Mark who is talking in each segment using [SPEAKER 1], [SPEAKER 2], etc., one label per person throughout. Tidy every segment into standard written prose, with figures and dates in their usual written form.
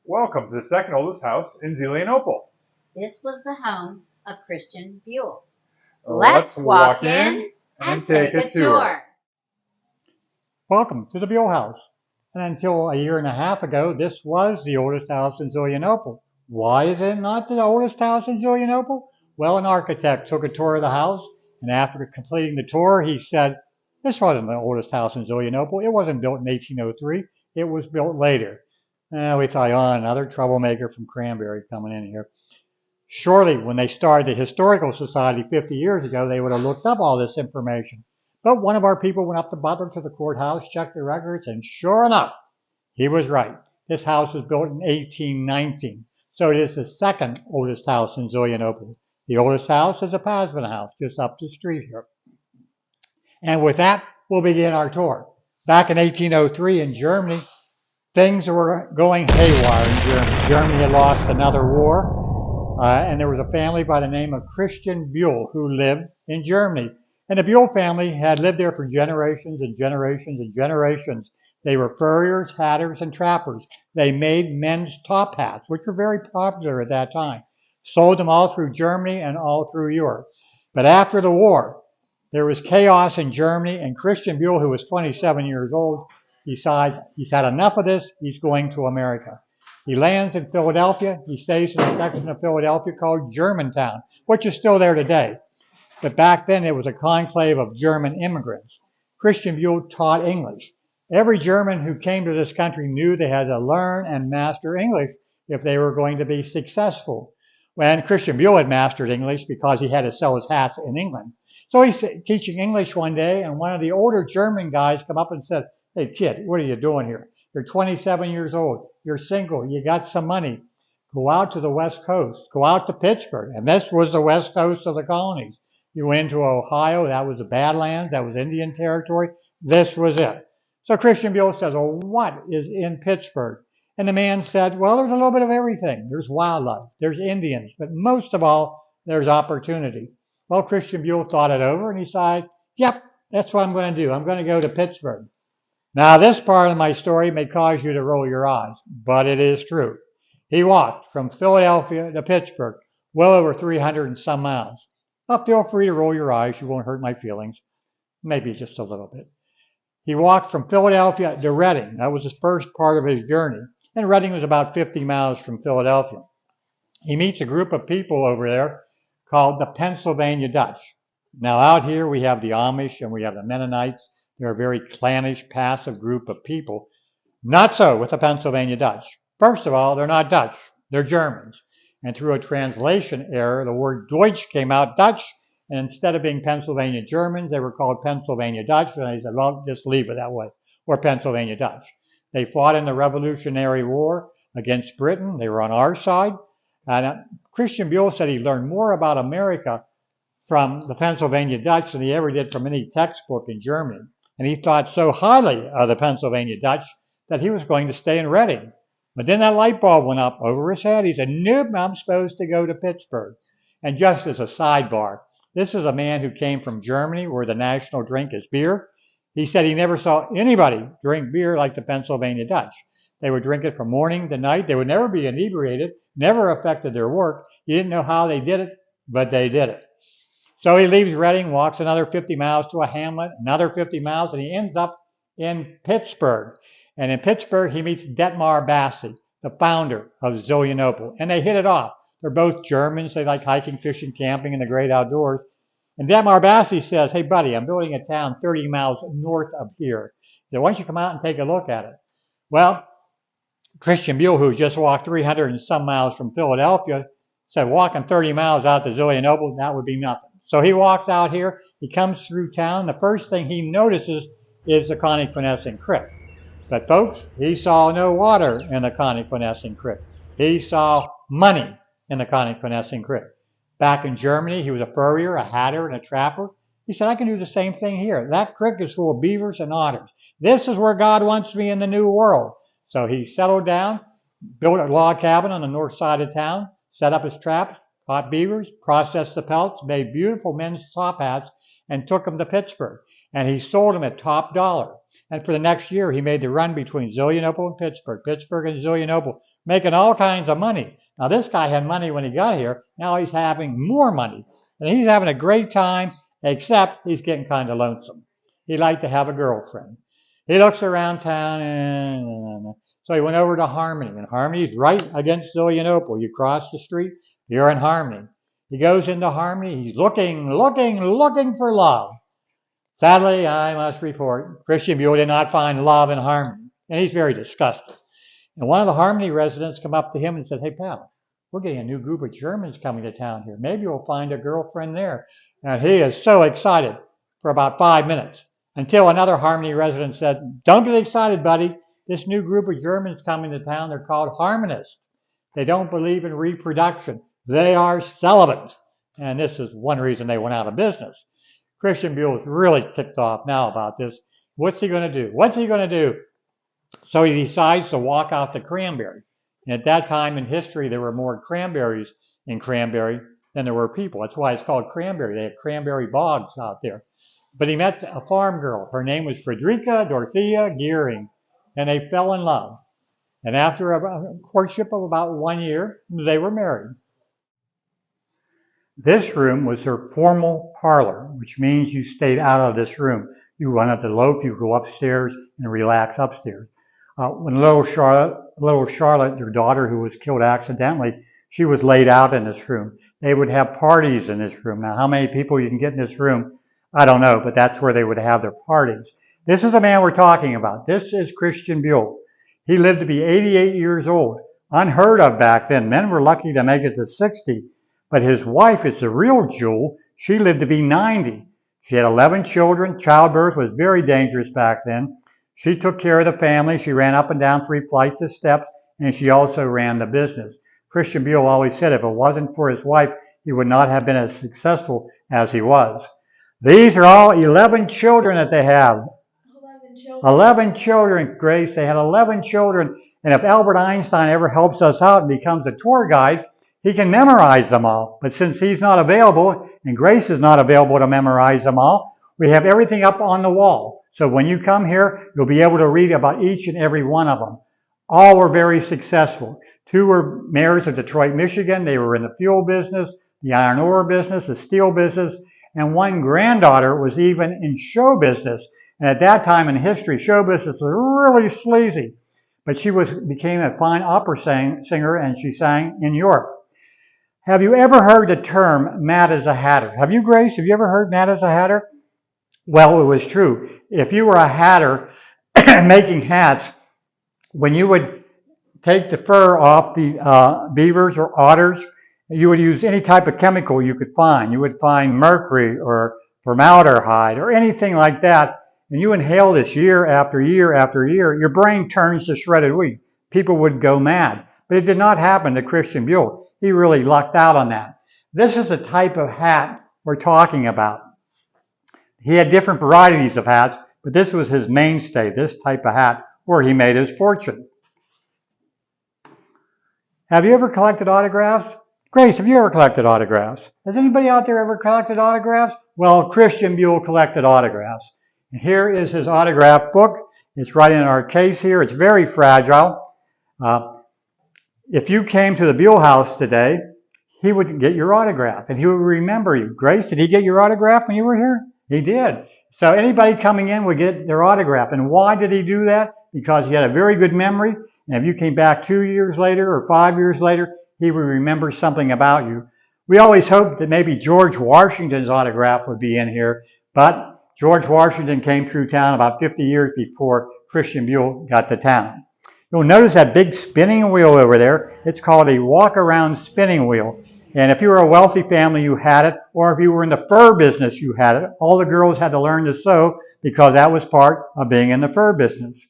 [SPEAKER 1] Welcome to the second oldest house in Zelienople.
[SPEAKER 2] This was the home of Christian BUHL.
[SPEAKER 1] Let's walk in and take a tour.
[SPEAKER 3] Welcome to the BUHL House. And until a year and a half ago, this was the oldest house in Zelienople. Why is it not the oldest house in Zelienople? Well, an architect took a tour of the house, and after completing the tour, he said, this wasn't the oldest house in Zelienople. It wasn't built in 1803. It was built later. We thought, oh, another troublemaker from Cranberry coming in here. Surely, when they started the Historical Society 50 years ago, they would have looked up all this information. But one of our people went up to Butler to the courthouse, checked the records, and sure enough, he was right. This house was built in 1819, so it is the second oldest house in Zelienople. The oldest house is a Pasman house, just up the street here. And with that, we'll begin our tour. Back in 1803 in Germany, things were going haywire in Germany. Germany had lost another war, and there was a family by the name of Christian BUHL who lived in Germany. And the BUHL family had lived there for generations and generations and generations. They were furriers, hatters, and trappers. They made men's top hats, which were very popular at that time. Sold them all through Germany and all through Europe. But after the war, there was chaos in Germany, and Christian BUHL, who was 27 years old, decides he's had enough of this. He's going to America. He lands in Philadelphia. He stays in a section of Philadelphia called Germantown, which is still there today. But back then, it was a conclave of German immigrants. Christian BUHL taught English. Every German who came to this country knew they had to learn and master English if they were going to be successful. When Christian BUHL had mastered English because he had to sell his hats in England. So he's teaching English one day, and one of the older German guys come up and said, hey, kid, what are you doing here? You're 27 years old. You're single. You got some money. Go out to the West Coast. Go out to Pittsburgh. And this was the West Coast of the colonies. You went into Ohio. That was the Badlands. That was Indian Territory. This was it. So Christian BUHL says, well, what is in Pittsburgh? And the man said, well, there's a little bit of everything. There's wildlife. There's Indians. But most of all, there's opportunity. Well, Christian BUHL thought it over and he decided, yep, that's what I'm going to do. I'm going to go to Pittsburgh. Now, this part of my story may cause you to roll your eyes, but it is true. He walked from Philadelphia to Pittsburgh, well over 300 and some miles. Now, feel free to roll your eyes. You won't hurt my feelings. Maybe just a little bit. He walked from Philadelphia to Reading. That was his first part of his journey. And Reading was about 50 miles from Philadelphia. He meets a group of people over there called the Pennsylvania Dutch. Now, out here we have the Amish and we have the Mennonites. They're a very clannish, passive group of people. Not so with the Pennsylvania Dutch. First of all, they're not Dutch. They're Germans. And through a translation error, the word Deutsch came out Dutch, and instead of being Pennsylvania Germans, they were called Pennsylvania Dutch, and they said, well, just leave it that way. We're Pennsylvania Dutch. They fought in the Revolutionary War against Britain. They were on our side. And Christian BUHL said he learned more about America from the Pennsylvania Dutch than he ever did from any textbook in Germany. And he thought so highly of the Pennsylvania Dutch that he was going to stay in Reading. But then that light bulb went up over his head. He said, nope, I'm supposed to go to Pittsburgh. And just as a sidebar, this is a man who came from Germany where the national drink is beer. He said he never saw anybody drink beer like the Pennsylvania Dutch. They would drink it from morning to night. They would never be inebriated, never affected their work. He didn't know how they did it, but they did it. So he leaves Reading, walks another 50 miles to a hamlet, another 50 miles, and he ends up in Pittsburgh. And in Pittsburgh, he meets Detmar Bassi, the founder of Zelienople. And they hit it off. They're both Germans. They like hiking, fishing, camping, and the great outdoors. And Detmar Bassi says, hey, buddy, I'm building a town 30 miles north of here. So why don't you come out and take a look at it? Well, Christian BUHL, who just walked 300 and some miles from Philadelphia, said walking 30 miles out to Zelienople, that would be nothing. So he walks out here. He comes through town. The first thing he notices is the Connequenessing Creek. But folks, he saw no water in the Connequenessing Creek. He saw money in the Connequenessing Creek. Back in Germany, he was a furrier, a hatter, and a trapper. He said, I can do the same thing here. That creek is full of beavers and otters. This is where God wants me in the new world. So he settled down, built a log cabin on the north side of town, set up his traps, caught beavers, processed the pelts, made beautiful men's top hats, and took them to Pittsburgh. And he sold them at top dollar. And for the next year, he made the run between Zelienople and Pittsburgh and Zelienople, making all kinds of money. Now, this guy had money when he got here. Now he's having more money. And he's having a great time, except he's getting kind of lonesome. He'd like to have a girlfriend. He looks around town, and so he went over to Harmony. And Harmony's right against Zelienople. You cross the street, you're in Harmony. He goes into Harmony. He's looking for love. Sadly, I must report, Christian BUHL did not find love in Harmony. And he's very disgusted. And one of the Harmony residents come up to him and said, "Hey, pal, we're getting a new group of Germans coming to town here. Maybe we'll find a girlfriend there." And he is so excited for about 5 minutes until another Harmony resident said, "Don't get excited, buddy. This new group of Germans coming to town, they're called harmonists. They don't believe in reproduction. They are celibate." And this is one reason they went out of business. Christian BUHL is really ticked off now about this. What's he going to do? What's he going to do? So he decides to walk out to Cranberry. And at that time in history, there were more cranberries in Cranberry than there were people. That's why it's called Cranberry. They had cranberry bogs out there. But he met a farm girl. Her name was Friederike Dorothea Geering, and they fell in love. And after a courtship of about 1 year, they were married. This room was their formal parlor, which means you stayed out of this room. You run up the loaf, you go upstairs and relax upstairs. When little Charlotte, their daughter who was killed accidentally, she was laid out in this room. They would have parties in this room. Now, how many people you can get in this room, I don't know, but that's where they would have their parties. This is the man we're talking about. This is Christian BUHL. He lived to be 88 years old. Unheard of back then. Men were lucky to make it to 60. But his wife is the real jewel. She lived to be 90. She had 11 children. Childbirth was very dangerous back then. She took care of the family. She ran up and down 3 flights of steps, and she also ran the business. Christian BUHL always said if it wasn't for his wife, he would not have been as successful as he was. These are all 11 children that they have. 11 children, Grace. They had 11 children. And if Albert Einstein ever helps us out and becomes a tour guide, he can memorize them all. But since he's not available, and Grace is not available to memorize them all, we have everything up on the wall. So when you come here, you'll be able to read about each and every one of them. All were very successful. 2 were mayors of Detroit, Michigan. They were in the fuel business, the iron ore business, the steel business, and one granddaughter was even in show business. And at that time in history, show business was really sleazy. But she became a fine opera singer, and she sang in Europe. Have you ever heard the term mad as a hatter? Have you, Grace? Have you ever heard mad as a hatter? Well, it was true. If you were a hatter making hats, when you would take the fur off the beavers or otters, you would use any type of chemical you could find. You would find mercury or formaldehyde or anything like that, and you inhale this year after year after year, your brain turns to shredded wheat. People would go mad. But it did not happen to Christian BUHL. He really lucked out on that. This is the type of hat we're talking about. He had different varieties of hats, but this was his mainstay, this type of hat, where he made his fortune. Have you ever collected autographs? Grace, have you ever collected autographs? Has anybody out there ever collected autographs? Well, Christian BUHL collected autographs. And here is his autograph book. It's right in our case here. It's very fragile. If you came to the BUHL House today, he would get your autograph, and he would remember you. Grace, did he get your autograph when you were here? He did. So anybody coming in would get their autograph. And why did he do that? Because he had a very good memory, and if you came back 2 years later or 5 years later, he would remember something about you. We always hoped that maybe George Washington's autograph would be in here, but George Washington came through town about 50 years before Christian BUHL got to town. You'll notice that big spinning wheel over there. It's called a walk-around spinning wheel. And if you were a wealthy family, you had it. Or if you were in the fur business, you had it. All the girls had to learn to sew because that was part of being in the fur business.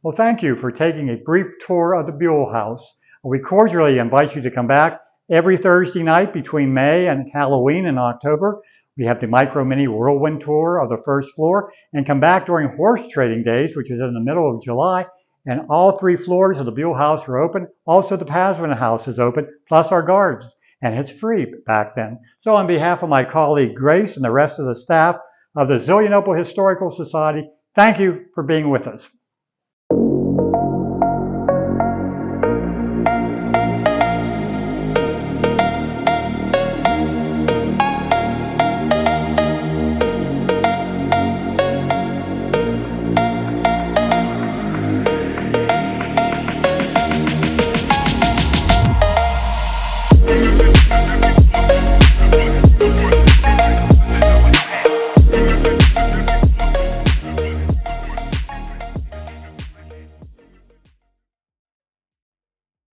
[SPEAKER 3] Well, thank you for taking a brief tour of the BUHL House. We cordially invite you to come back every Thursday night between May and Halloween in October. We have the Micro Mini Whirlwind Tour of the first floor, and come back during horse trading days, which is in the middle of July. And all 3 floors of the BUHL House are open. Also, the Pasman House is open, plus our guards. And it's free back then. So on behalf of my colleague Grace and the rest of the staff of the Zelienople Historical Society, thank you for being with us.